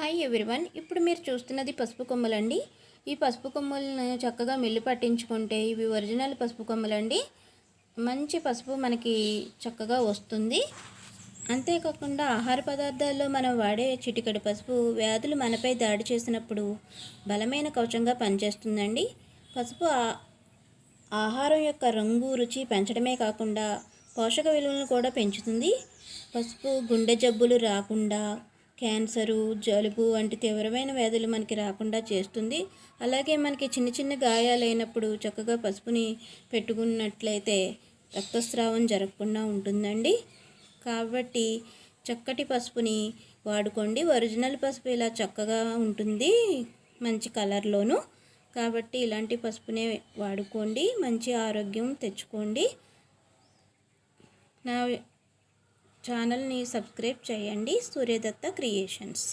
Hi everyone, ఇప్పుడు మీరు చూస్తున్నది పసుపు కొమ్మలండి. ఈ పసుపు కొమ్మలను చక్కగా మిల్లు పట్టించుకుంటే ఇవి ఒరిజినల్ పసుపు కొమ్మలండి. మంచి పసుపు మనకి చక్కగా వస్తుంది. అంతేకాకుండా ఆహార పదార్థాల్లో మనం వాడే చిటికెడు పసుపు వ్యాధులు మనపై దాడి చేసినప్పుడు బలమైన కవచంగా పనిచేస్తుందండి. పసుపు ఆహారం యొక్క రంగు, రుచి పెంచడమే కాకుండా పోషక విలువలను కూడా పెంచుతుంది. పసుపు గుండె జబ్బులు రాకుండా, క్యాన్సరు, జలుబు వంటి తీవ్రమైన వ్యాధులు మనకి రాకుండా చేస్తుంది. అలాగే మనకి చిన్న చిన్న గాయాలైనప్పుడు చక్కగా పసుపుని పెట్టుకున్నట్లయితే రక్తస్రావం జరగకుండా ఉంటుందండి. కాబట్టి చక్కటి పసుపుని వాడుకోండి. ఒరిజినల్ పసుపు ఇలా చక్కగా ఉంటుంది, మంచి కలర్లోను. కాబట్టి ఇలాంటి పసుపునే వాడుకోండి, మంచి ఆరోగ్యం తెచ్చుకోండి. నా ఛానల్ని సబ్స్క్రైబ్ చేయండి. సూర్యదత్త క్రియేషన్స్.